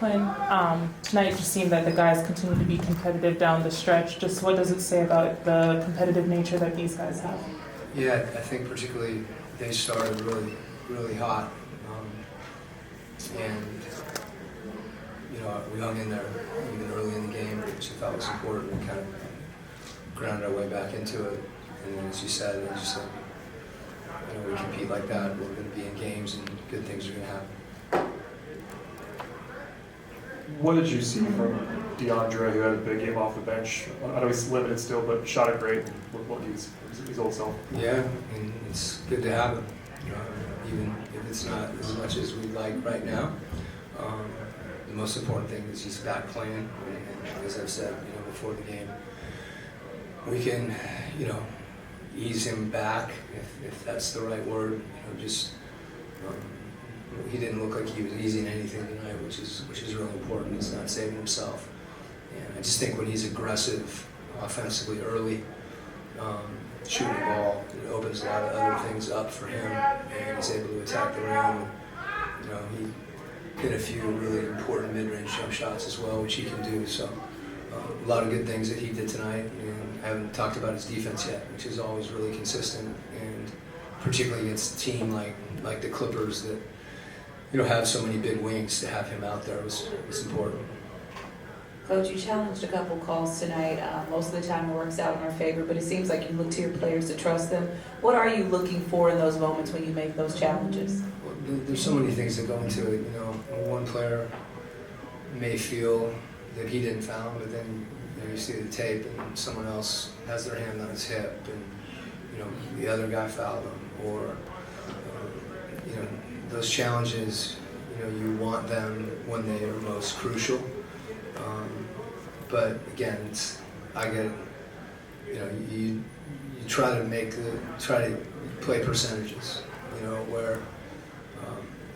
Quin. Tonight just seemed that the guys continue to be competitive down the stretch. Just what does it say about the competitive nature that these guys have? Yeah, I think particularly they started really hot. And, we hung in there even early in the game, which I thought was important. We kind of grounded our way back into it. And then, as you said, we compete like that. We're going to be in games and good things are going to happen. What did you see from DeAndre, who had a big game off the bench? I know he's limited still, but shot it great and looked like his old self. Yeah, and it's good to have him, even if it's not as much as we'd like right now. The most important thing is he's back playing, and as I've said, before the game, we can, ease him back if that's the right word. He didn't look like he was easing anything tonight, which is really important. He's not saving himself, and I just think when he's aggressive offensively early, shooting the ball, it opens a lot of other things up for him, and he's able to attack the rim. He hit a few really important mid-range jump shots as well, which he can do. So a lot of good things that he did tonight, and I haven't talked about his defense yet, which is always really consistent, and particularly against a team like the Clippers that have so many big wings. To have him out there was important. Coach, you challenged a couple calls tonight. Most of the time it works out in our favor, but it seems like you look to your players to trust them. What are you looking for in those moments when you make those challenges? Well, there's so many things that go into it. One player may feel that he didn't foul, but then you see the tape and someone else has their hand on his hip, and the other guy fouled him, or those challenges. You want them when they are most crucial. But again, I get it. You try to play percentages. Where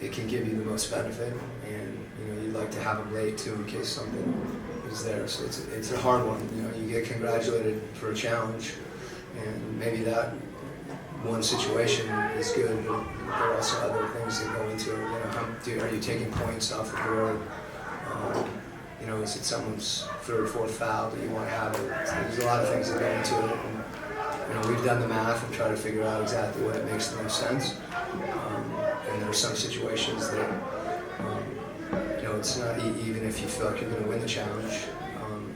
it can give you the most benefit, and you'd like to have them late too in case something is there. So it's a hard one. You get congratulated for a challenge, and maybe that one situation is good, but there are also other things that go into it. Are you taking points off the board? Is it someone's third, fourth foul that you want to have it? There's a lot of things that go into it. And, we've done the math and tried to figure out exactly what it makes the most sense. And there are some situations that, it's not even if you feel like you're going to win the challenge,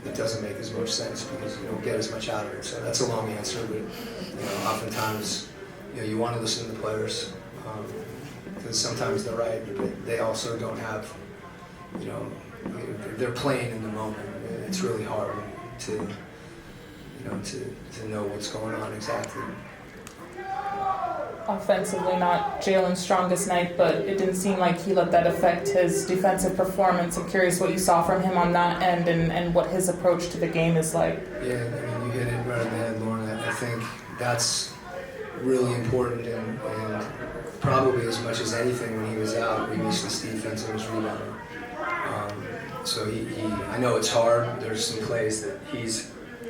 it doesn't make as much sense because you don't get as much out of it. So that's a long answer, but oftentimes, you want to listen to the players because sometimes they're right, but they also don't have, they're playing in the moment. It's really hard to know what's going on exactly. Offensively, not Jalen's strongest night, but it didn't seem like he let that affect his defensive performance. I'm curious what you saw from him on that end and what his approach to the game is like. Yeah, you hit it right on the head, Lauren. I think that's really important, and probably as much as anything when he was out, we missed his defense and his rebounding. So I know it's hard. There's some plays that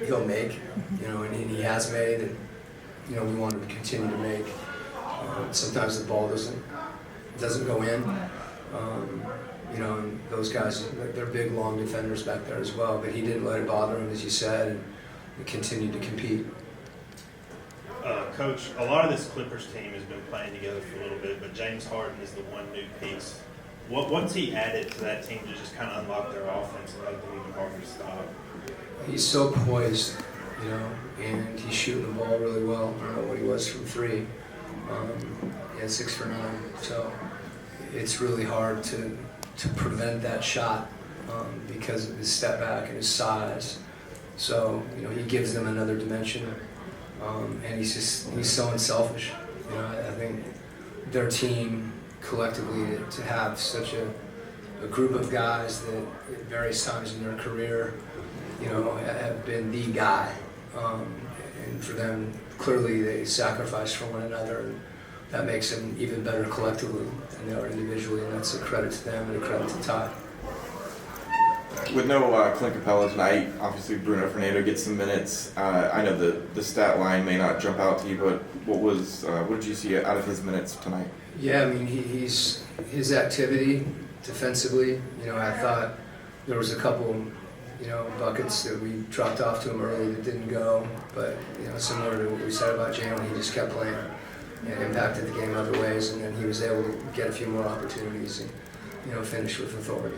he'll make, and he has made, and we want him to continue to make. Sometimes the ball doesn't go in. And those guys, they're big, long defenders back there as well. But he didn't let it bother him, as you said, and he continued to compete. Coach, a lot of this Clippers team has been playing together for a little bit, but James Harden is the one new piece. What's he added to that team to just kind of unlock their offense and make them even harder to stop? He's so poised, and he's shooting the ball really well. I don't know what he was from three. He had 6 for 9, so it's really hard to prevent that shot because of his step back and his size. So he gives them another dimension, and he's so unselfish. I think their team collectively to have such a group of guys that at various times in their career, have been the guy, and for them, clearly they sacrifice for one another, and that makes them even better collectively than they are individually, and that's a credit to them and a credit to Ty. With no Clint Capella tonight, obviously Bruno Fernando gets some minutes. I know the stat line may not jump out to you, but what did you see out of his minutes tonight? Yeah, I mean his activity defensively, you know, I thought there was a couple, you know, buckets that we dropped off to him early that didn't go, but, you know, similar to what we said about Jalen, he just kept playing and impacted the game other ways, and then he was able to get a few more opportunities and, you know, finish with authority.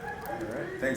All right. Thanks.